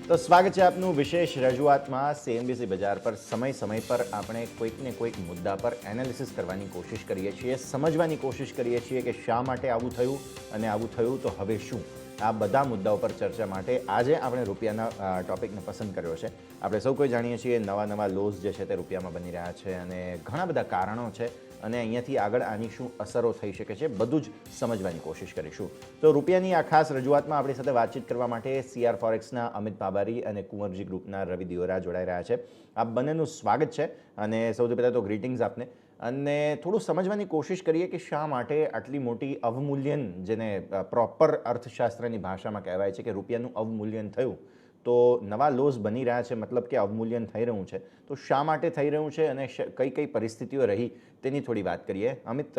તો સ્વાગત છે આપનું વિશેષ રજૂઆતમાં સીએનબીસી બજાર પર સમય પર આપણે કોઈક ને કોઈક મુદ્દા પર એનાલિસિસ કરવાની કોશિશ કરીએ છીએ, સમજવાની કોશિશ કરીએ છીએ કે શા માટે આવું થયું અને આવું થયું તો હવે શું. આ બધા મુદ્દાઓ પર ચર્ચા માટે આજે આપણે રૂપિયાના ટોપિકને પસંદ કર્યો છે. આપણે સૌ કોઈ જાણીએ છીએ નવા લોઝ જે છે તે રૂપિયામાં બની રહ્યા છે અને ઘણા બધા કારણો છે અને અહીંયાથી આગળ આની શું અસરો થઈ શકે છે બધું જ સમજવાની કોશિશ કરીશું. તો રૂપિયાની આ ખાસ રજૂઆતમાં આપણી સાથે વાતચીત કરવા માટે સીઆર ફોરેક્સના અમિત બાબારી અને કુંવરજી ગ્રુપના રવિ દિયોરા જોડાઈ રહ્યા છે. આ બંનેનું સ્વાગત છે અને સૌથી પહેલાં તો ગ્રીટિંગ્સ આપને અને થોડું સમજવાની કોશિશ કરીએ કે શા માટે આટલી મોટી અવમૂલ્યન, જેને પ્રોપર અર્થશાસ્ત્રની ભાષામાં કહેવાય છે કે રૂપિયાનું અવમૂલ્યન થયું, તો નવા લોઝ બની રહ્યા છે, મતલબ કે અવમૂલ્યન થઈ રહ્યું છે. તો શા માટે થઈ રહ્યું છે અને કઈ કઈ પરિસ્થિતિઓ રહી તેની થોડી વાત કરીએ. અમિત,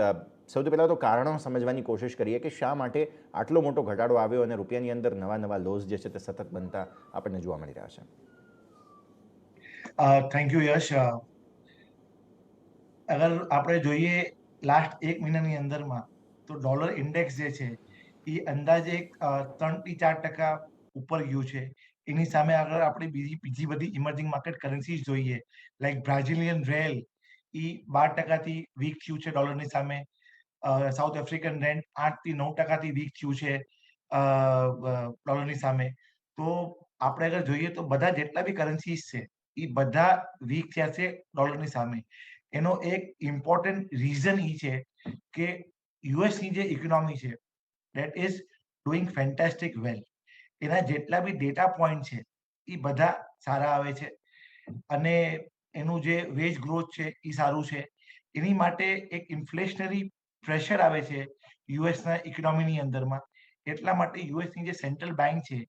સૌથી પહેલાં તો કારણો સમજવાની કોશિશ કરીએ કે શા માટે આટલો મોટો ઘટાડો આવ્યો અને રૂપિયાની અંદર નવા લોઝ જે છે તે સતત બનતા આપણને જોવા મળી રહ્યા છે. થેન્ક યુ યશ. અગર આપણે જોઈએ લાસ્ટ એક મહિનાની અંદરમાં તો ડોલર ઇન્ડેક્સ જે છે એ અંદાજે 3-4% ઉપર ગયું છે. એની સામે આગળ આપણે બીજી બધી ઇમર્જિંગ માર્કેટ કરન્સીઝ જોઈએ, લાઈક બ્રાઝિલિયન રેલ એ 12%થી વીક થયું છે ડોલરની સામે. સાઉથ આફ્રિકન રેન્ડ 8-9%થી વીક થયું છે ડોલરની સામે. તો આપણે અગર જોઈએ તો બધા જેટલા બી કરન્સીઝ છે એ બધા વીક થયા છે ડોલરની સામે. એનો એક ઇમ્પોર્ટન્ટ રીઝન એ છે કે યુએસની જે ઇકોનોમી છે દેટ ઇઝ ડુઈંગ ફેન્ટાસ્ટિક વેલ. એના જેટલા બી ડેટા પોઈન્ટ છે એ બધા સારા આવે છે અને એનું જે વેજ ગ્રોથ છે એ સારું છે. એની માટે એક ઇન્ફ્લેશનરી પ્રેશર આવે છે યુએસના ઇકોનોમીની અંદરમાં. એટલા માટે યુએસની જે સેન્ટ્રલ બેંક છે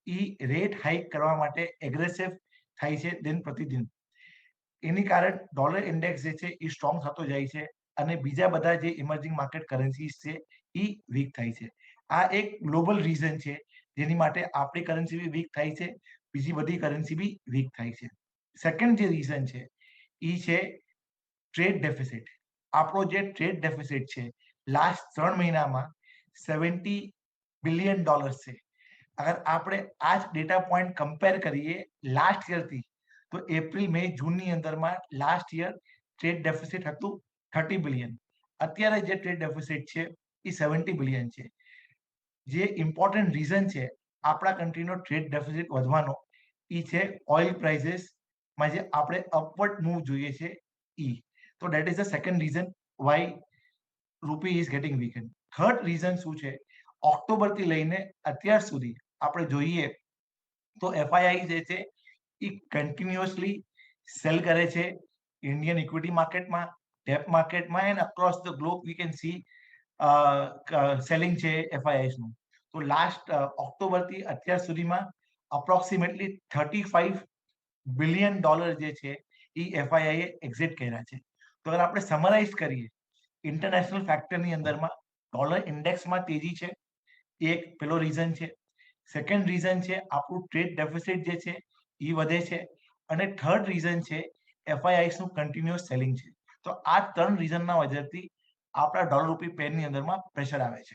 એ રેટ હાઇક કરવા માટે એગ્રેસિવ થાય છે દિન પ્રતિદિન. એની કારણ ડોલર ઇન્ડેક્સ જે છે એ સ્ટ્રોંગ થતો જાય છે અને બીજા બધા જે ઇમર્જિંગ માર્કેટ કરન્સીઝ છે એ વીક થાય છે. આ એક ગ્લોબલ રીઝન છે જેની માટે આપણી કરન્સી બી વીક થાય છે, બીજી બધી કરન્સી બી વીક થાય છે. સેકન્ડ જે રીઝન છે એ છે ટ્રેડ ડેફિસિટ. આપણો જે ટ્રેડ ડેફિસિટ છે લાસ્ટ 3 મહિનામાં $70 બિલિયન છે. અગર આપણે આ જ ડેટા પોઈન્ટ કમ્પેર કરીએ લાસ્ટ યરથી, તો એપ્રિલ, મે, જૂનની અંદરમાં લાસ્ટ યર ટ્રેડ ડેફિસિટ હતું 30 બિલિયન. અત્યારે જે ટ્રેડ ડેફિસિટ છે એ 70 બિલિયન છે. જે ઇમ્પોર્ટન્ટ રીઝન છે આપણા કન્ટ્રીનો ટ્રેડ ડેફિસિટ વધવાનો એ છે ઓઇલ પ્રાઇસીસમાં જે આપણે અપવર્ડ મૂવ જોઈએ છે ઈ. તો that is the second reason why rupee is getting weaken. Third reason શું છે, ઓક્ટોબરથી લઈને અત્યાર સુધી આપણે જોઈએ તો એફઆઈઆઈ જે છે એ કન્ટિન્યુઅસલી સેલ કરે છે ઇન્ડિયન ઇક્વિટી માર્કેટમાં, ડેટ માર્કેટમાં and across the globe we can see selling છે એફઆઈઆઈસ નું. તો લાસ્ટ ઓક્ટોબરથી અત્યાર સુધીમાં અપ્રોક્સિમેટલી $35 બિલિયન જે છે એ એફઆઈઆઈ એક્ઝિટ કર્યા છે. તો અગર આપણે સમરાઇઝ કરીએ ઇન્ટરનેશનલ ફેક્ટરની અંદરમાં ડોલર ઇન્ડેક્સમાં તેજી છે, એક પેલો રીઝન છે. સેકન્ડ રીઝન છે આપણું ટ્રેડ ડેફિસિટ જે છે એ વધે છે અને થર્ડ રીઝન છે એફઆઈઆઈસ નું કન્ટિન્યુઅસ સેલિંગ છે. તો આ 3 રીઝનના વજહથી આપણા ડોલર રૂપી પેરની અંદરમાં પ્રેશર આવે છે.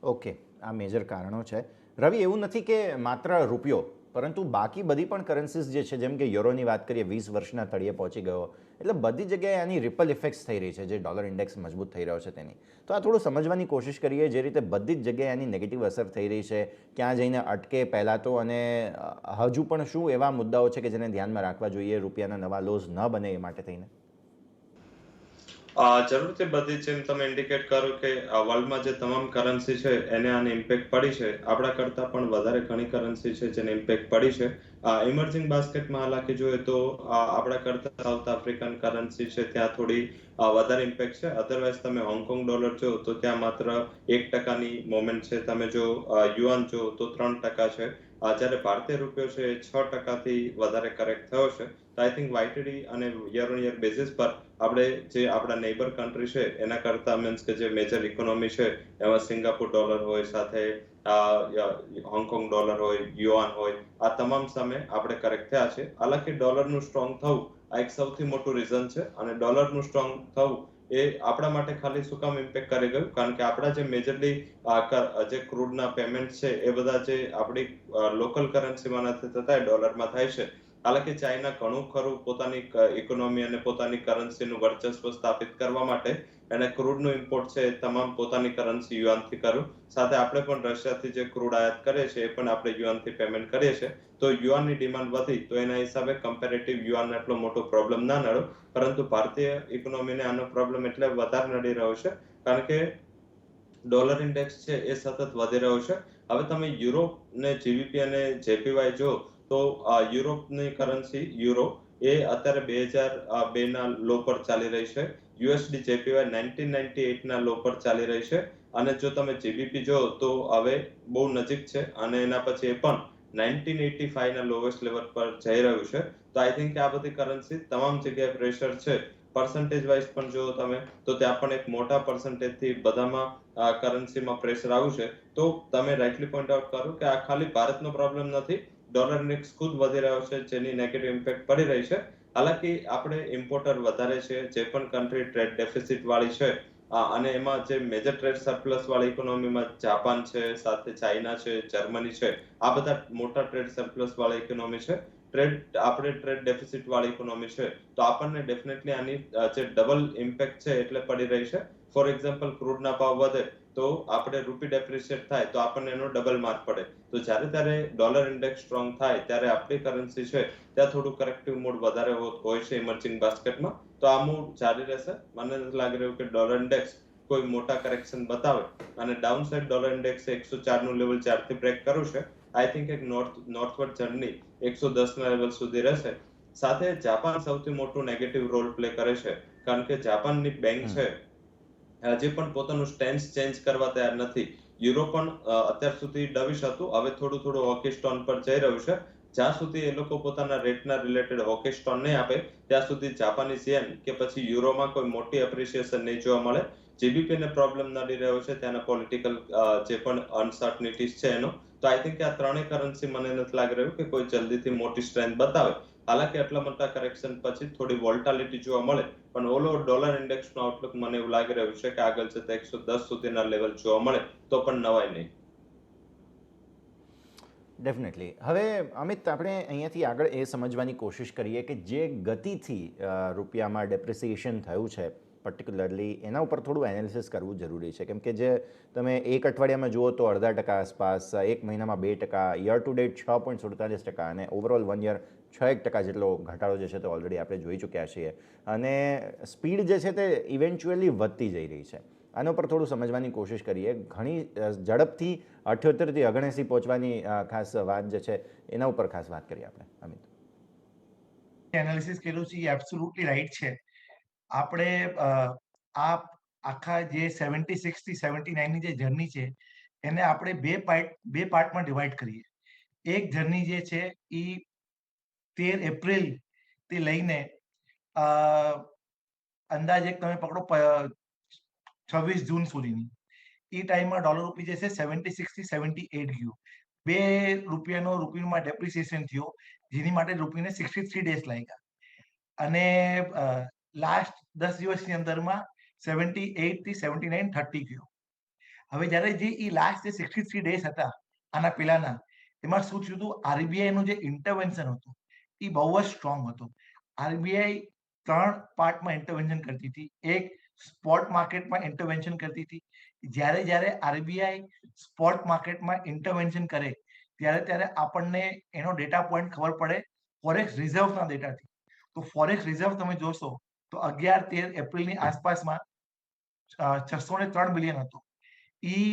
ઓકે, આ મેજર કારણો છે. રવિ, એવું નથી કે માત્ર રૂપિયો, પરંતુ બાકી બધી પણ કરન્સીઝ જે છે, જેમ કે યુરોની વાત કરીએ 20 વર્ષના તળિયે પહોંચી ગયો, એટલે બધી જગ્યાએ આની રિપલ ઇફેક્ટ્સ થઈ રહી છે જે ડોલર ઇન્ડેક્સ મજબૂત થઈ રહ્યો છે તેની. તો આ થોડું સમજવાની કોશિશ કરીએ, જે રીતે બધી જ જગ્યાએ આની નેગેટિવ અસર થઈ રહી છે, ક્યાં જઈને અટકે પહેલાં તો, અને હજુ પણ શું એવા મુદ્દાઓ છે કે જેને ધ્યાનમાં રાખવા જોઈએ રૂપિયાના નવા લોઝ ન બને એ માટે થઈને? જરૂરથી બધી જેમ તમે ઇન્ડિકેટ કરો કે વર્લ્ડમાં જે તમામ કરન્સી છે એને આની ઇમ્પેક્ટ પડી છે. આપણા કરતાં પણ વધારે ઘણી કરન્સી છે જેને ઇમ્પેક્ટ પડી છે. ઇમર્જિંગ બાસ્કેટમાં હાલાકી જોઈએ તો આપણા કરતાં સાઉથ આફ્રિકન કરન્સી છે ત્યાં થોડી વધારે ઇમ્પેક્ટ છે. અધરવાઇઝ તમે હોંગકોંગ ડોલર જો તો ત્યાં માત્ર 1%ની મોમેન્ટ છે. તમે જો યુઆન જો તો 3% છે. જ્યારે ભારતીય રૂપિયો છે એ 6%થી વધારે કરેક્ટ થયો છે. તો આઈ થિંક વાયટીડી અને યર ઓન યર બેસિસ પર આપણે જે આપણા નેબર કન્ટ્રી છે એના કરતા મીન્સ કે જે મેજર ઇકોનોમી છે એમાં સિંગાપુર ડોલર હોય, સાથે હોંગકોંગ ડોલર હોય, યુઆન હોય, આ તમામ સામે આપણે કરેક્ટ થયા છે. હાલાકી ડોલરનું સ્ટ્રોંગ થવું આ એક સૌથી મોટું રીઝન છે અને ડોલરનું સ્ટ્રોંગ થવું એ આપણા માટે ખાલી શું કામ ઇમ્પેક્ટ કરી ગયું? કારણ કે આપણા જે મેજરલી જે ક્રૂડના પેમેન્ટ છે એ બધા જે આપણી લોકલ કરન્સીમાં નથી થતા, ડોલરમાં થાય છે. હાલાકી ચાઇના ઘણું ખરું પોતાની ઇકોનોમી અને પોતાની કરન્સીનું વર્ચસ્વ સ્થાપિત કરવા માટે એને ક્રૂડનું ઇમ્પોર્ટ છે એ તમામ પોતાની કરન્સી યુઆનથી કર્યું. સાથે આપણે પણ રશિયાથી જે ક્રૂડ આયાત કરીએ છીએ એ પણ આપણે યુઆનથી પેમેન્ટ કરીએ છીએ. તો યુઆનની ડિમાન્ડ વધી તો એના હિસાબે કમ્પેરેટિવ યુઆન એટલો મોટો પ્રોબ્લેમ ના નડ્યો. પરંતુ ભારતીય ઇકોનોમીને આનો પ્રોબ્લેમ એટલે વધારે નડી રહ્યો છે કારણ કે ડોલર ઇન્ડેક્સ છે એ સતત વધી રહ્યો છે. હવે તમે યુરોપ ને જીબીપી અને જેપીવાય જો તો યુરોપની કરન્સી યુરો એ અત્યારે 2002 ના લો પર ચાલી રહી છે. યુએસડી જેપીવાય 1998 ના લો પર ચાલી રહી છે. અને જો તમે જીબીપી જો તો હવે બહુ નજીક છે અને એના પછી એ પણ 1985 ના લોવેસ્ટ લેવલ પર જઈ રહ્યું છે. તો આઈ થિંક આ બધી કરન્સી તમામ જગ્યાએ પ્રેશર છે. પર્સન્ટેજ વાઇઝ પણ જો તમે તો ત્યાં પણ એક મોટા પર્સન્ટેજથી બધામાં કરન્સીમાં પ્રેશર આવ્યું છે. તો તમે રાઇટલી પોઈન્ટ આઉટ કરો કે આ ખાલી ભારતનો પ્રોબ્લેમ નથી. ડોલર ઇન્ડેક્સ ખુદ વધી રહ્યો છે જેની નેગેટિવ ઇમ્પેક્ટ પડી રહી છે. હાલાકી આપણે ઇમ્પોર્ટર વધારે છે, જે પણ કન્ટ્રી ટ્રેડ ડેફિસિટ વાળી છે અને એમાં જે મેજર ટ્રેડ સરપ્લસ વાળી ઇકોનોમીમાં જાપાન છે, સાથે ચાઇના છે, જર્મની છે, આ બધા મોટા ટ્રેડ સરપ્લસ વાળી ઇકોનોમી છે. આપણે ટ્રેડ ડેફિસિટ વાળી ઇકોનોમી છે તો આપણને ડેફિનેટલી આની જે ડબલ ઇમ્પેક્ટ છે એટલે પડી રહી છે. ફોર એક્ઝામ્પલ ક્રૂડના ભાવ વધે તો આપણે રૂપી ડેપ્રિશિએટ થાય તો આપણને એનો ડબલ માર્ક પડે. તો જ્યારે ત્યારે ડોલર ઇન્ડેક્સ સ્ટ્રોંગ થાય ત્યારે આપણી કરન્સી છે ત્યાં થોડું કરેક્ટિવ મૂડ વધારે હોય છે ઇમર્જિંગ બાસ્કેટમાં. તો આ મૂડ જારી રહેશે. મને નથી લાગી રહ્યું કે ડોલર ઇન્ડેક્સ કોઈ મોટા કરેક્શન બતાવે અને ડાઉન સાઇડ ડોલર ઇન્ડેક્સ 104 નું લેવલ જ્યારથી બ્રેક કર્યું છે આઈ થિંક એક નોર્થવર્ડ જર્ની 110 ના લેવલ સુધી રહેશે. સાથે જાપાન સૌથી મોટું નેગેટિવ રોલ પ્લે કરે છે કારણ કે જાપાનની બેંક છે હજી પણ પોતાનું સ્ટેન્સ ચેન્જ કરવા તૈયાર નથી. યુરો પણ અત્યાર સુધી ડવિશ હતું, હવે થોડું હોકી સ્ટોન પર જઈ રહ્યું છે. જ્યાં સુધી એ લોકો પોતાના રેટના રિલેટેડ હોકી સ્ટોન નહીં આપે ત્યાં સુધી જાપાનીઝ યેન કે પછી યુરોમાં કોઈ મોટી એપ્રિસિએશન નહીં જોવા મળે. જીબીપી ને પ્રોબ્લેમ નડી રહ્યો છે ત્યાંના પોલિટિકલ જે પણ અનસર્ટનિટીઝ છે એનો. તો આઈ થિંક આ ત્રણેય કરન્સી મને નથી લાગી રહ્યું કે કોઈ જલ્દીથી મોટી સ્ટ્રેન્થ બતાવે. હાલાકી આટલા મોટા કરેક્શન પછી થોડી વોલ્ટાલિટી જોવા મળે પણ ઓલ ઓવર ડોલર ઇન્ડેક્સનું આઉટલુક મને એવું લાગી રહ્યું છે કે આગળ જતા 110 સુધીના લેવલ જોવા મળે તો પણ નવાય નહીં. ડેફિનેટલી. હવે અમિત, આપણે અહીંયાથી આગળ એ સમજવાની કોશિશ કરીએ કે જે ગતિથી રૂપિયામાં ડેપ્રિસિએશન થયું છે પર્ટિક્યુલરલી એના ઉપર થોડું એનાલિસિસ કરવું જરૂરી છે. કેમ કે જે તમે એક અઠવાડિયામાં જુઓ તો 0.5% આસપાસ, એક મહિનામાં 2%, યર ટુ ડેટ 6.47% અને ઓવરઓલ 1 યર 6% જેટલો ઘટાડો જે છે તે ઓલરેડી આપણે જોઈ ચૂક્યા છીએ. અને સ્પીડ જે છે તે ઇવેન્ચ્યુઅલી વધતી જઈ રહી છે. આના પર થોડું સમજવાની કોશિશ કરીએ. ઘણી ઝડપથી 78 થી 79 પહોંચવાની ખાસ વાત જે છે એના ઉપર ખાસ વાત કરીએ આપણે. અમિત, એનાલિસિસ કર્યું છે એ એબ્સોલ્યુટલી રાઈટ છે. આપણે આ આખા જે 76 થી 79 ની જે જર્ની છે એને આપણે બે પાર્ટમાં ડિવાઈડ કરીએ. એક જર્ની જે છે એ 13 એપ્રિલ થી લઈને અંદાજે તમે પકડો 26 જૂન સુધીની. એ ટાઈમમાં ડોલર રૂપી જે છે 76 થી 78 ગયું. રૂપિયામાં ડેપ્રિસિએશન થયો જેની માટે રૂપીને 63 ડેઝ લાગ્યા અને લાસ્ટ 10 દિવસની અંદરમાં 78 થી 79 30 ગયો. હવે જ્યારે જે એ લાસ્ટ જે 63 ડેઝ હતા આના પહેલાના એમાં શું થયું હતું, આરબીઆઈ નું જે ઇન્ટરવેન્શન હતું એ બહુ જ સ્ટ્રોંગ હતું. આરબીઆઈ 3 પાર્ટમાં ઇન્ટરવેન્શન કરતી હતી. એક સ્પોટ માર્કેટમાં ઇન્ટરવેન્શન કરતી હતી. જ્યારે આરબીઆઈ સ્પોટ માર્કેટમાં ઇન્ટરવેન્શન કરે ત્યારે આપણને એનો ડેટા પોઈન્ટ ખબર પડે ફોરેક્સ રિઝર્વના ડેટાથી. તો ફોરેક્સ રિઝર્વ તમે જોશો તો 11-13 એપ્રિલની આસપાસમાં 603 બિલિયન હતો. ઈ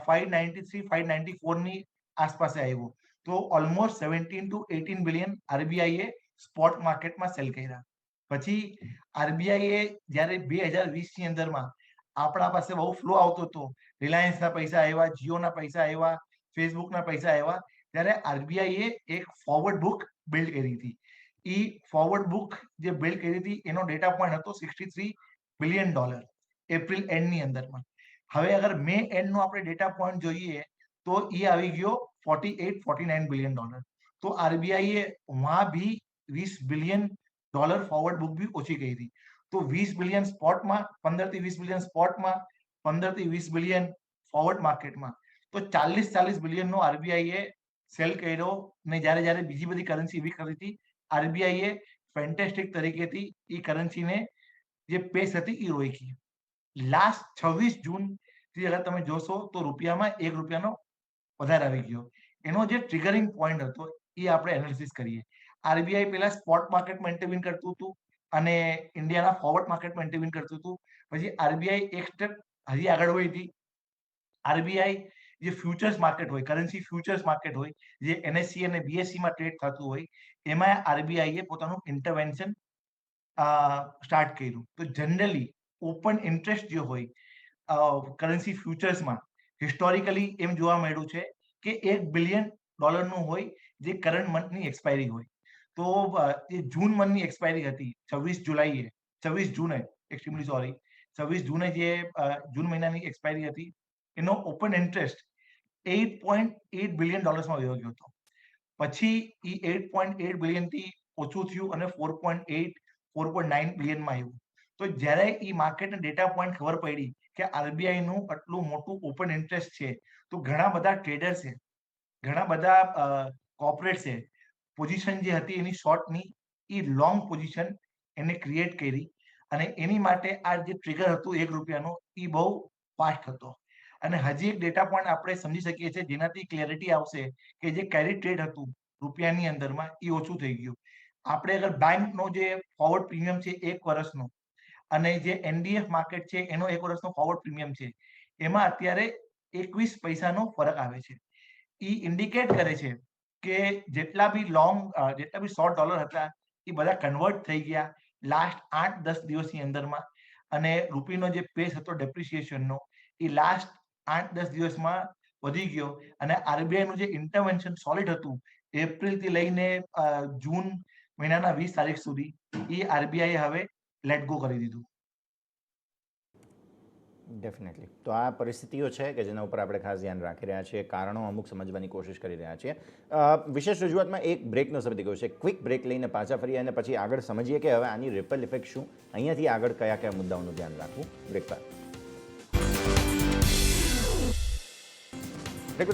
593-594 ની આસપાસે આવ્યો. તો ઓલમોસ્ટ 17 to 18 બિલિયન આરબીઆઈએ સ્પોટ માર્કેટમાં સેલ કર્યા. પછી આરબીઆઈએ જ્યારે 2020 ની અંદરમાં આપણા પાસે બહુ ફ્લો આવતો હતો, રિલાયન્સના પૈસા આવ્યા, જીઓના પૈસા આવ્યા, ફેસબુકના પૈસા આવ્યા, ત્યારે આરબીઆઈએ એક ફોરવર્ડ બુક બિલ્ડ કરી હતી. એ ફોરવર્ડ બુક જે બિલ્ડ કરી હતી એનો ડેટા પોઈન્ટ હતો $63 બિલિયન એપ્રિલ એન્ડની અંદરમાં. હવે અગર મે એન્ડનો આપણે ડેટા પોઈન્ટ જોઈએ તો એ આવી ગયો $48-49 બિલિયન. તો આરબીઆઈએ વહાં ભી $20 બિલિયન ફોરવર્ડ બુક ભી ઓછી કરી હતી. તો 20 બિલિયન સ્પોટમાં, 15 થી 20 બિલિયન સ્પોટમાં, 15 થી 20 બિલિયન ફોરવર્ડ માર્કેટમાં, તો 40 બિલિયનનો આરબીઆઈએ સેલ કર્યો. ને જ્યારે બીજી બધી કરન્સી વીક કરી હતી, આરબીઆઈએ ફેન્ટેસ્ટિક તરીકેથી એ કરન્સીને જે પેસ હતી એ રોકી. લાસ્ટ 26 જૂન થી અગર તમે જોશો તો રૂપિયામાં ₹1 વધારે આવી ગયો. એનો જે ટ્રિગરિંગ પોઈન્ટ હતો એ આપણે એનાલિસિસ કરીએ. આરબીઆઈ પેલા સ્પોટ માર્કેટમાં ઇન્ટરવીન કરતું હતું અને ઇન્ડિયાના ફોરવર્ડ માર્કેટમાં ઇન્ટરવીન કરતું હતું. પછી આરબીઆઈ એક સ્ટેપ હજી આગળ વધી હતી. આરબીઆઈ જે ફ્યુચર્સ માર્કેટ હોય, કરન્સી ફ્યુચર્સ માર્કેટ હોય, જે એનએસસી અને બીએસસી માં ટ્રેડ થતું હોય, એમાં આરબીઆઈએ પોતાનું ઇન્ટરવેન્શન સ્ટાર્ટ કર્યું. તો જનરલી ઓપન ઇન્ટરેસ્ટ જે હોય કરન્સી ફ્યુચર્સમાં હિસ્ટોરિકલી એમ જોવા મળ્યું છે કે $1 બિલિયન હોય જે કરંટ મંથની એક્સપાયરી હોય. તો એ જૂન મંથની એક્સપાયરી હતી 26 જૂને, એક્સ્ટ્રીમલી સોરી, 26 જૂને જે જૂન મહિનાની એક્સપાયરી હતી, એનો ઓપન ઇન્ટરેસ્ટ $8.8 બિલિયન માં વયો ગયો હતો. પછી એ 8.8 બિલિયન થી ઓછું થયું અને 4.9 બિલિયનમાં આવ્યું. તો જ્યારે એ માર્કેટને ડેટા પોઈન્ટ ખબર પડી કે આરબીઆઈ નું આટલું મોટું ઓપન ઇન્ટરેસ્ટ છે, તો ઘણા બધા ટ્રેડર્સ છે, ઘણા બધા કોર્પોરેટ છે, પોઝિશન જે હતી એની શોર્ટની એ લોંગ પોઝિશન એને ક્રિએટ કરી. અને એની માટે આ જે ટ્રિગર હતું ₹1 એ બહુ ફાસ્ટ હતો. અને હજી એક ડેટા પોઈન્ટ આપણે સમજી શકીએ છીએ જેનાથી ક્લેરિટી આવશે કે જે કેરી ટ્રેડ હતું રૂપિયાની અંદરમાં એ ઓછું થઈ ગયું. આપણે અગર બેંકનો જે ફોરવર્ડ પ્રીમિયમ છે 1 વર્ષનો અને જે એનડીએફ માર્કેટ છે એનો 1 વર્ષનો ફોરવર્ડ પ્રીમિયમ છે, એમાં અત્યારે 21 પૈસાનો ફરક આવે છે. એ ઇન્ડિકેટ કરે છે કે જેટલા બી $100 હતા એ બધા કન્વર્ટ થઈ ગયા લાસ્ટ 8-10 દિવસની અંદરમાં. અને રૂપીનો જે પેસ હતો ડેપ્રિસિએશનનો એ લાસ્ટ 8-10 દિવસમાં વધી ગયો. અને આરબીઆઈ નું જે ઇન્ટરવેન્શન સોલિડ હતું એપ્રિલ થી લઈને જૂન મહિનાના 20 તારીખ સુધી, એ આરબીઆઈ હવે લેટ ગો કરી દીધું. ડેફિનેટલી. તો આ પરિસ્થિતિઓ છે કે જેના ઉપર આપણે ખાસ ધ્યાન રાખી રહ્યા છીએ, કારણો અમુક સમજવાની કોશિશ કરી રહ્યા છીએ. વિશેષ રજૂઆતમાં એક બ્રેકનો સમય ગયો છે. ક્વિક બ્રેક લઈને પાછા ફરીએ અને પછી આગળ સમજીએ કે હવે આની રિપલ ઇફેક્ટ શું, અહીંયાથી આગળ કયા કયા મુદ્દાઓનું ધ્યાન રાખવું. બ્રેક બાદ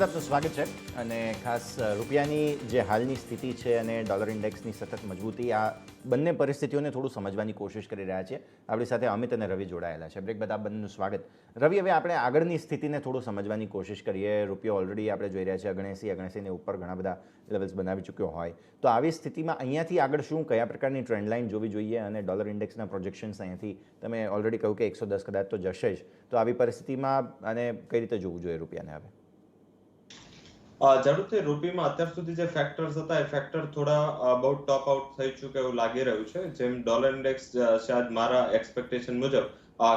આપનું સ્વાગત છે. અને ખાસ રૂપિયાની જે હાલની સ્થિતિ છે અને ડોલર ઇન્ડેક્સની સતત મજબૂતી, આ બંને પરિસ્થિતિઓને થોડું સમજવાની કોશિશ કરી રહ્યા છીએ. આપણી સાથે અમિત અને રવિ જોડાયેલા છે. બ્રેક બાદ આપ બંનેનું સ્વાગત. રવિ, હવે આપણે આગળની સ્થિતિને થોડું સમજવાની કોશિશ કરીએ. રૂપિયો ઓલરેડી આપણે જોઈ રહ્યા છીએ 79 ઉપર ઘણા બધા લેવલ્સ બનાવી ચૂક્યો હોય. તો આવી સ્થિતિમાં અહીંયાથી આગળ શું, કયા પ્રકારની ટ્રેન્ડ લાઇન જોવી જોઈએ? અને ડોલર ઇન્ડેક્સના પ્રોજેક્શન્સ અહીંયાથી તમે ઓલરેડી કહ્યું કે 110 કદાચ તો જશે જ. તો આવી પરિસ્થિતિમાં આને કઈ રીતે જોવું જોઈએ રૂપિયાને હવે? જરૂરથી રૂપીમાં અત્યાર સુધી જે ફેક્ટર્સ હતા એ ફેક્ટર થોડા બહુ ટોપ આઉટ થઈ ચૂકે એવું લાગી રહ્યું છે. જેમ ડોલર ઇન્ડેક્સ શાયદ મારા એક્સપેક્ટેશન મુજબ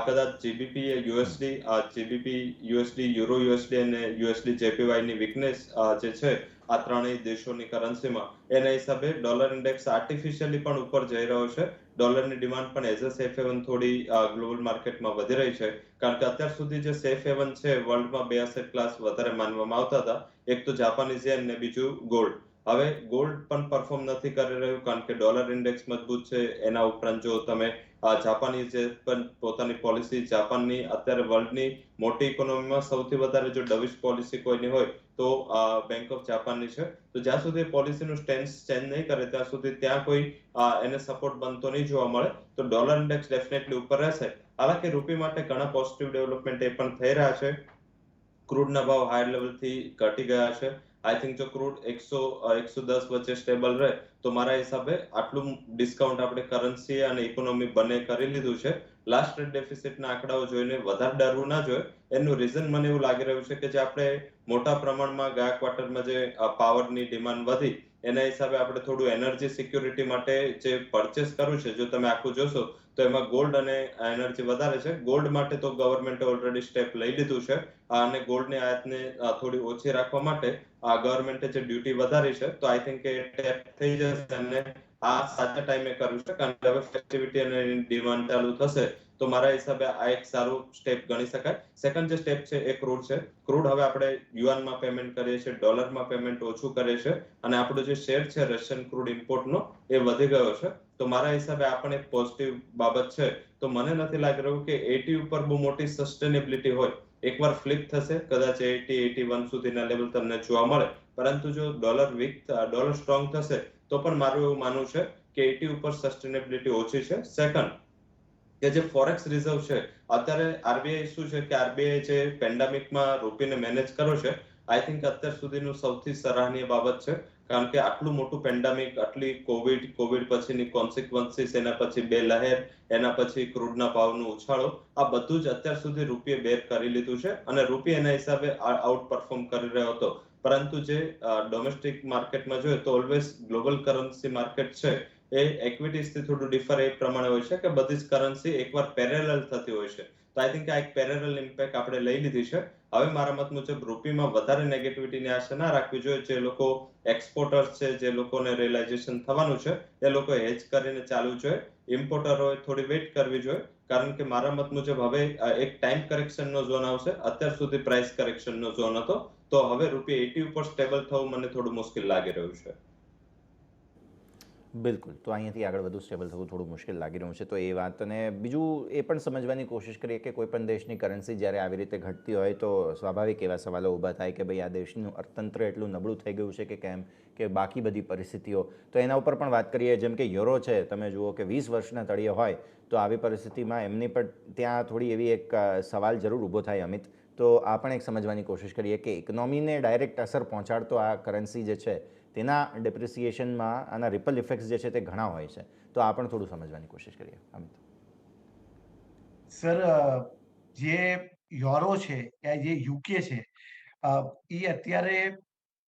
કદાચ જીબીપી યુએસડી, યુરો યુએસડી અને યુએસડી જેપીવાય ની વીકનેસ જે છે આ ત્રણેય દેશોની કરન્સીમાં, એના હિસાબે ડોલર ઇન્ડેક્સ આર્ટિફિશિયલી પણ ઉપર જઈ રહ્યો છે. ડોલરની ડિમાન્ડ પણ એઝ અ સેફ હેવન થોડી ગ્લોબલ માર્કેટમાં વધી રહી છે. કારણ કે અત્યાર સુધી જે સેફ હેવન છે વર્લ્ડમાં 2 એસેટ ક્લાસ વધારે માનવામાં આવતા હતા. એક તો જાપાનીઝ યેન ને બીજું ગોલ્ડ. હવે ગોલ્ડ પણ પરફોર્મ નથી કરી રહ્યું કારણ કે ડોલર ઇન્ડેક્સ મજબૂત છે. એના ઉપરાંત જો તમે જાપાનીઝ જે પણ પોતાની પોલિસી, જાપાનની અત્યારે વર્લ્ડની મોટી ઇકોનોમીમાં સૌથી વધારે જો ડવિશ પોલિસી કોઈની હોય તો બેંક ઓફ જાપાનની છે. તો જ્યાં સુધી પોલિસીનું સ્ટેન્સ ચેન્જ નહીં કરે ત્યાં સુધી ત્યાં કોઈ એને સપોર્ટ બનતો નહીં જોવા મળે. તો ડોલર ઇન્ડેક્સ ડેફિનેટલી ઉપર રહેશે. હાલાકી રૂપી માટે ઘણા પોઝિટિવ ડેવલપમેન્ટ એ પણ થઈ રહ્યા છે. ક્રૂડના ભાવ હાયર લેવલથી ઘટી ગયા છે. આઈ થિંક જો ક્રૂડ 100-110 વચ્ચે સ્ટેબલ રહે તો મારા હિસાબે આટલું ડિસ્કાઉન્ટ આપણે કરન્સી અને ઇકોનોમી બંને કરી લીધું છે. લાસ્ટ ટ્રેડ ડેફિસિટના આંકડાઓ જોઈને વધારે ડરવું ના જોઈએ. એનું રીઝન મને એવું લાગી રહ્યું છે કે જે આપણે મોટા પ્રમાણમાં ગયા ક્વાર્ટરમાં જે પાવરની ડિમાન્ડ વધી એના હિસાબે આપણે થોડું એનર્જી સિક્યુરિટી માટે જે પરચેસ કરવું છે, જો તમે આખું જોશો તો એમાં ગોલ્ડ અને એનર્જી વધારે છે. ગોલ્ડ માટે તો ગવર્મેન્ટે ઓલરેડી સ્ટેપ લઈ લીધું છે અને ગોલ્ડની આયાતને થોડી ઓછી રાખવા માટે ગવર્મેન્ટે જે ડ્યુટી વધારી છે. તો આઈ થિંક એ ટેપ થઈ જશે અને આ સાચા ટાઈમે કરવું છે કારણ કે હવે ફેસ્ટિવિટી અને ડિમાન્ડ ચાલુ થશે. તો મારા હિસાબે આ એક સારું સ્ટેપ ગણી શકાય. સેકન્ડ જે સ્ટેપ છે એ ક્રૂડ છે. ક્રૂડ હવે આપણે યુઆનમાં પેમેન્ટ કરીએ છીએ, ડોલરમાં પેમેન્ટ ઓછું કરીએ છીએ અને આપણો જે શેર છે રશિયન ક્રૂડ ઇમ્પોર્ટનો એ વધી ગયો છે. તો મારા હિસાબે આ પણ એક પોઝિટિવ બાબત છે. તો મને નથી લાગી રહ્યું કે 80 ઉપર બહુ મોટી સસ્ટેનેબિલિટી હોય. એકવાર ફ્લિપ થશે, કદાચ 80 81 સુધીના લેવલ તમને જોવા મળે, પરંતુ જો ડોલર સ્ટ્રોંગ થશે તો પણ મારું એવું માનવું છે કે 80 ઉપર સસ્ટેનેબિલિટી ઓછી છે. સેકન્ડ, કે જે ફોરેક્સ રિઝર્વ છે, અત્યારે આરબીઆઈ શું છે કે આરબીઆઈ જે પેન્ડેમિકમાં રૂપીને મેનેજ કર્યો છે, આઈ થિંક અત્યાર સુધીનું સૌથી સરાહનીય બાબત છે. કારણ કે આટલું મોટું પેન્ડેમિક, આટલી કોવિડ પછીની કોન્સિક્વન્સીસ, એના પછી બે લહેર, એના પછી ક્રૂડના ભાવનો ઉછાળો, આ બધું જ અત્યાર સુધી રૂપિયે બેર કરી લીધું છે અને રૂપિયો એના હિસાબે આઉટ પરફોર્મ કરી રહ્યો હતો. પરંતુ જે ડોમેસ્ટિક માર્કેટમાં જોઈએ તો ઓલવેઝ ગ્લોબલ કરન્સી માર્કેટ છે એ ઇક્વિટીઝથી થોડું ડિફર એ પ્રમાણે હોય છે કે બધી જ કરન્સી એકવાર પેરેલલ થતી હોય છે. તો આઈ થિંક આ એક પેરેલલ ઇમ્પેક્ટ આપણે લઈ લીધી છે. હવે મારા મત મુજબ રૂપીમાં વધારે નેગેટિવિટીની આશા ના રાખવી જોઈએ. જે લોકો એક્સપોર્ટર્સ છે, જે લોકોને રિયલાઇઝેશન થવાનું છે, એ લોકો હેજ કરીને ચાલવું જોઈએ. ઇમ્પોર્ટરોએ થોડી વેઇટ કરવી જોઈએ, કારણ કે મારા મત મુજબ હવે એક ટાઈમ કરેક્શનનો ઝોન આવશે. અત્યાર સુધી પ્રાઇસ કરેક્શનનો ઝોન હતો, તો હવે રૂપિયા 80 ઉપર સ્ટેબલ થવું મને થોડું મુશ્કેલ લાગી રહ્યું છે. બિલકુલ. તો અહીંયાથી આગળ વધુ સ્ટેબલ થવું થોડું મુશ્કેલ લાગી રહ્યું છે. તો એ વાત, અને બીજું એ પણ સમજવાની કોશિશ કરીએ કે કોઈ પણ દેશની કરન્સી જ્યારે આવી રીતે ઘટતી હોય તો સ્વાભાવિક એવા સવાલો ઊભા થાય કે ભાઈ આ દેશનું અર્થતંત્ર એટલું નબળું થઈ ગયું છે કે કેમ, કે બાકી બધી પરિસ્થિતિઓ. તો એના ઉપર પણ વાત કરીએ. જેમ કે યુરો છે, તમે જુઓ કે 20 વર્ષના તળિયે હોય તો આવી પરિસ્થિતિમાં એમની પણ ત્યાં થોડી એવી એક સવાલ જરૂર ઊભો થાય, અમિત. તો આ પણ એક સમજવાની કોશિશ કરીએ કે ઇકોનોમીને ડાયરેક્ટ અસર પહોંચાડતો આ કરન્સી જે છે તેના ડેપ્રિસિએશનમાં આના રિપલ ઇફેક્ટ્સ જે છે તે ઘણા હોય છે. તો આ પણ થોડું સમજવાની કોશિશ કરીએ, અમિત. સર, જે યુરો છે, જે યુકે છે, એ અત્યારે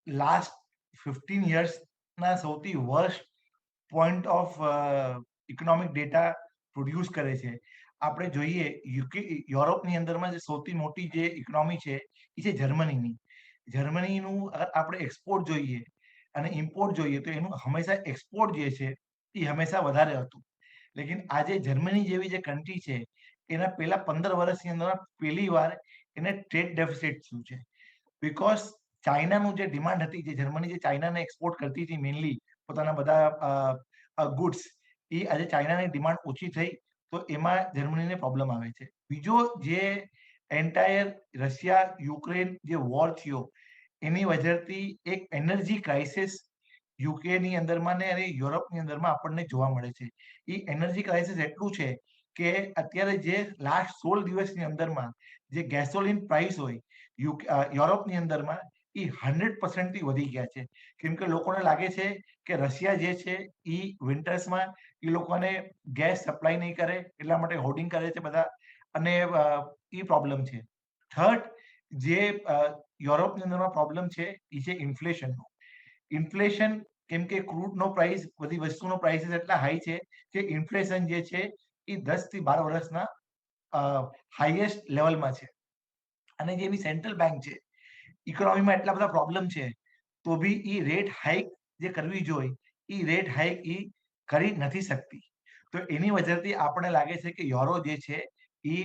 લાસ્ટ 15 યર્સના સૌથી worst point of economic data produce કરે છે. આપણે જોઈએ યુરોપની અંદરમાં જે સૌથી મોટી જે ઇકોનોમી છે એ છે જર્મનીની. જર્મનીનું આપણે એક્સપોર્ટ જોઈએ અને ઇમ્પોર્ટ જોઈએ તો એનું હંમેશા એક્સપોર્ટ જે છે એ હંમેશા વધારે હતું. લેકિન આજે જર્મની જેવી જે કન્ટ્રી છે એના પેલા 15 વર્ષની અંદર પહેલી વાર એને ટ્રેડ ડેફિસિટ થયું છે. બીકોઝ ચાઇનાનું જે ડિમાન્ડ હતી, જે જર્મની જે ચાઇનાને એક્સપોર્ટ કરતી હતી મેઇનલી પોતાના બધા ગુડ્સ, એ આજે ચાઇનાની ડિમાન્ડ ઓછી થઈ તો એમાં જર્મનીને પ્રોબ્લેમ આવે છે. બીજો જે એન્ટાયર રશિયા યુક્રેન જે વોર થયો એની વજહથી એક એનર્જી ક્રાઇસિસ યુકેની અંદરમાં ને અને યુરોપની અંદરમાં આપણને જોવા મળે છે. એ એનર્જી ક્રાઇસિસ એટલું છે કે અત્યારે જે લાસ્ટ 16 દિવસની અંદરમાં જે ગેસોલિન પ્રાઇસ હોય યુરોપની અંદરમાં એ 100% થી વધી ગયા છે. કેમ કે લોકોને લાગે છે કે રશિયા જે છે એ વિન્ટર્સમાં એ લોકોને ગેસ સપ્લાય નહીં કરે, એટલા માટે હોર્ડિંગ કરે છે બધા, અને એ પ્રોબ્લેમ છે. થર્ડ, જે યુરોપની અંદરમાં પ્રોબ્લેમ છે એ છે ઇન્ફ્લેશનનો. ઇન્ફ્લેશન, કેમ કે ક્રૂડનો પ્રાઇસ, બધી વસ્તુનો પ્રાઇસીસ એટલા હાઈ છે કે ઇન્ફ્લેશન જે છે એ 10 થી 12 વર્ષના હાઈએસ્ટ લેવલમાં છે. અને જે એની સેન્ટ્રલ બેંક છે, ઇકોનોમીમાં એટલા બધા પ્રોબ્લેમ છે તો બી એ રેટ હાઇક જે કરવી જોઈએ એ રેટ હાઇક એ કરી નથી શકતી. તો એની વજહથી આપણને લાગે છે કે યુરો જે છે એ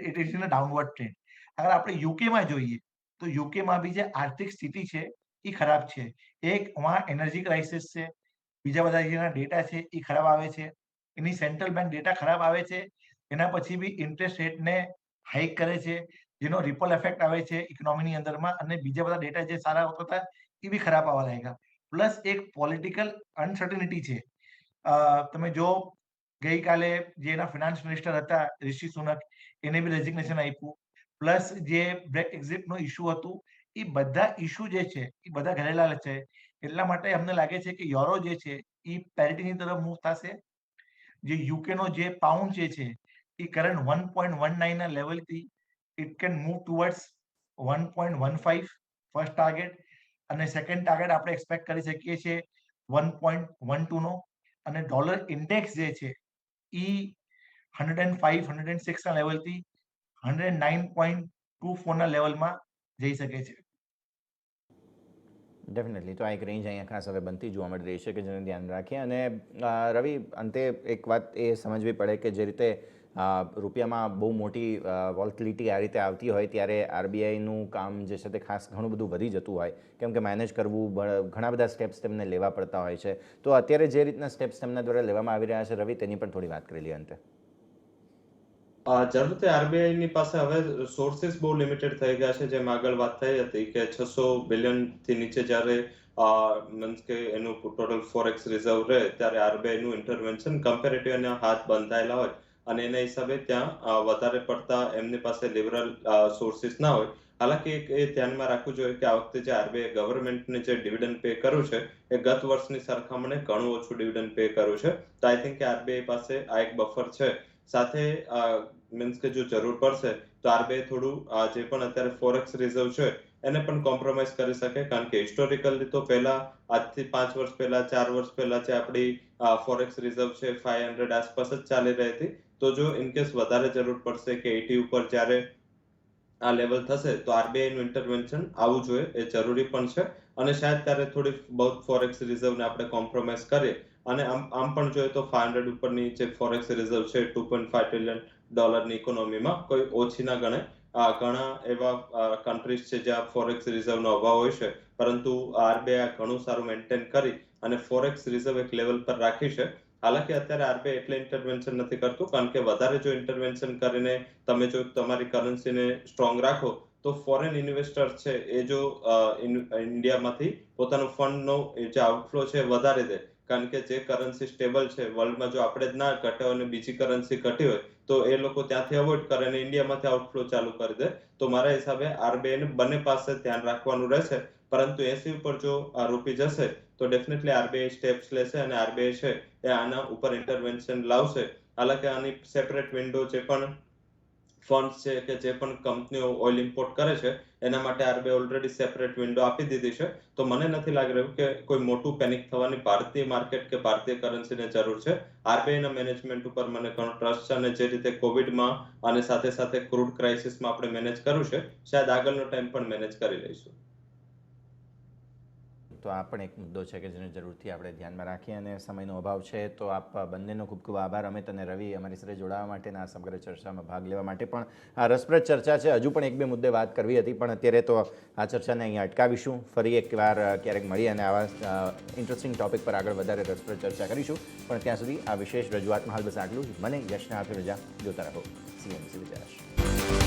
it is in a downward trend. અગર આપણે યુકેમાં જોઈએ તો યુકેમાં બી જે આર્થિક સ્થિતિ છે એ ખરાબ છે. એક વहाँ એનર્જી ક્રાઇસિસ છે, બીજા બધા જેના ડેટા છે એ ખરાબ આવે છે, એની સેન્ટ્રલ બેંક ડેટા ખરાબ આવે છે, એના પછી બી ઇન્ટરેસ્ટ રેટને હાઇક કરે છે, જેનો રિપલ ઇફેક્ટ આવે છે ઇકોનોમીની અંદરમાં, અને બીજા બધા ડેટા જે સારા આવતા હતા એ બી ખરાબ આવવા લાગ્યા. પ્લસ એક પોલિટિકલ અનસર્ટનિટી છે. તમે જો ગઈકાલે જે એના ફિનાન્સ મિનિસ્ટર હતા ઋષિ સુનક, એને બી રેઝિગ્નેશન આપ્યું. પ્લસ જે બ્રેક્ઝિટનો ઇસ્યુ હતું, એ બધા ઇસ્યુ જે છે એ બધા ઘરેલા છે. એટલા માટે અમને લાગે છે કે યુરો જે છે એ પેરિટીની તરફ મૂવ થશે. જે યુકેનો જે પાઉન્ડ જે છે એ કરંટ 1.19 ના લેવલથી it can move towards 1.15 first target, અને સેકન્ડ ટાર્ગેટ આપણે એક્સપેક્ટ કરી શકીએ છીએ 1.12 નો. અને ડોલર ઇન્ડેક્સ જે છે એ 105 106 ના લેવલથી 109.24 ના લેવલમાં જઈ શકે છે. ડેફિનેટલી. તો આ એક રેન્જ અહીંયા ખાસ હવે બનતી જોવા મળી રહી છે કે જેને ધ્યાન રાખીએ. અને રવિ, અંતે એક વાત એ સમજવી પડે કે જે રીતે રૂપિયામાં બહુ મોટી વોલ્ટિલિટી આ રીતે આવતી હોય ત્યારે આરબીઆઈનું કામ જે છે તે ખાસ ઘણું બધું વધી જતું હોય, કેમ કે મેનેજ કરવું ઘણા બધા સ્ટેપ્સ તેમને લેવા પડતા હોય છે. તો અત્યારે જે રીતના સ્ટેપ્સ તેમના દ્વારા લેવામાં આવી રહ્યા છે, રવિ, તેની પણ થોડી વાત કરી લઈએ અંતે. જરૂરથી આરબીઆઈ ની પાસે હવે સોર્સિસ બહુ લિમિટેડ થઈ ગયા છે. જેમ આગળ વાત થઈ હતી કે 600 બિલિયન થી નીચે જ્યારે મીન્સ કે એનું ટોટલ ફોરેક્સ રિઝર્વ રહે ત્યારે આરબીઆઈ નું ઇન્ટરવેન્શન કમ્પેરેટિવ એના હાથ બંધાયેલા હોય અને એના હિસાબે ત્યાં વધારે પડતા એમની પાસે લિબરલ સોર્સિસ ના હોય. હાલાકી એ ધ્યાનમાં રાખવું જોઈએ કે આ વખતે જે આરબીઆઈ ગવર્મેન્ટને જે ડિવિડન્ડ પે કર્યું છે એ ગત વર્ષની સરખામણીએ ઘણું ઓછું ડિવિડન્ડ પે કર્યું છે. તો આઈ થિંક કે આરબીઆઈ પાસે આ એક બફર છે. સાથે મીન્સ કે જો જરૂર પડશે તો આરબીઆઈ થોડું જે પણ અત્યારે ફોરેક્સ રિઝર્વ છે એને પણ કોમ્પ્રોમાઇઝ કરી શકે, કારણ કે હિસ્ટોરિકલી તો પહેલા આજથી 5 વર્ષ પહેલા 4 વર્ષ પહેલા જે આપણી ફોરેક્સ રિઝર્વ છે 500 આસપાસ જ ચાલી રહી હતી. તો જો ઇનકેસ વધારે જરૂર પડશે કે 80 ઉપર જ્યારે આ લેવલ થશે તો આરબીઆઈ નું ઇન્ટરવેન્શન આવવું જોઈએ, એ જરૂરી પણ છે. અને શાયદ ત્યારે થોડી બહુ ફોરેક્સ રિઝર્વને આપણે કોમ્પ્રોમાઇઝ કરીએ અને આમ પણ જોઈએ તો 500 ઉપરની જે ફોરેક્સ રિઝર્વ છે $2.5 ટ્રિલિયન ઇકોનોમીમાં કોઈ ઓછી ના ગણે. ઘણા એવા કન્ટ્રીઝ છે જ્યાં ફોરેક્સ રિઝર્વનો અભાવ હોય છે, પરંતુ આરબીઆઈ ઘણું સારું મેન્ટેન કરી અને ફોરેક્સ રિઝર્વ એક લેવલ પર રાખી છે. હાલાકી અત્યારે આરબીઆઈ એટલે ઇન્ટરવેન્શન નથી કરતું, કારણ કે વધારે જો ઇન્ટરવેન્શન કરીને તમે જો તમારી કરન્સીને સ્ટ્રોંગ રાખો તો ફોરેન ઇન્વેસ્ટર્સ છે એ જો ઇન્ડિયામાંથી પોતાનું ફંડનો જે આઉટફ્લો છે વધારે દે, કારણ કે જે કરન્સી સ્ટેબલ છે વર્લ્ડમાં જો આપણે જ ના ઘટે અને બીજી કરન્સી ઘટી હોય તો એ લોકો ત્યાંથી અવોઇડ કરે અને ઇન્ડિયામાંથી આઉટફ્લો ચાલુ કરી દે. તો મારા હિસાબે આરબીઆઈને બંને પાસે ધ્યાન રાખવાનું રહેશે, પરંતુ 80 ઉપર જો રૂપી જશે તો ડેફિનેટલી આરબીઆઈ સ્ટેપ્સ લેશે અને આરબીઆઈ છે એ આના ઉપર ઇન્ટરવેન્શન લાવશે. હાલાકી આની સેપરેટ વિન્ડો જે પણ ફંડ છે કે જે પણ કંપનીઓ ઓઇલ ઇમ્પોર્ટ કરે છે એના માટે આરબીઆઈ ઓલરેડી સેપરેટ વિન્ડો આપી દીધી છે. તો મને નથી લાગી રહ્યું કે કોઈ મોટું પેનિક થવાની ભારતીય માર્કેટ કે ભારતીય કરન્સીને જરૂર છે. આરબીઆઈના મેનેજમેન્ટ ઉપર મને ઘણો ટ્રસ્ટ છે અને જે રીતે કોવિડમાં અને સાથે સાથે ક્રૂડ ક્રાઇસિસમાં આપણે મેનેજ કર્યું છે, શાયદ આગળનો ટાઈમ પણ મેનેજ કરી લઈશું. તો આ પણ એક મુદ્દો છે કે જેને જરૂરથી આપણે ધ્યાનમાં રાખીએ, અને સમયનો અભાવ છે તો આપ બંનેનો ખૂબ ખૂબ આભાર. અમિત અને રવિ અમારી સાથે જોડાવા માટે અને આ સમગ્ર ચર્ચામાં ભાગ લેવા માટે. પણ આ રસપ્રદ ચર્ચા છે, હજુ પણ એક બે મુદ્દે વાત કરવી હતી, પણ અત્યારે તો આ ચર્ચાને અહીંયા અટકાવીશું. ફરી એકવાર ક્યારેક મળી અને આવા ઇન્ટરેસ્ટિંગ ટોપિક પર આગળ વધારે રસપ્રદ ચર્ચા કરીશું. પણ ત્યાં સુધી આ વિશેષ રજૂઆતમાં હાલ બસ આટલું જ. મને યશને આપી રજા. જોતા રહો CNBC વિચાર.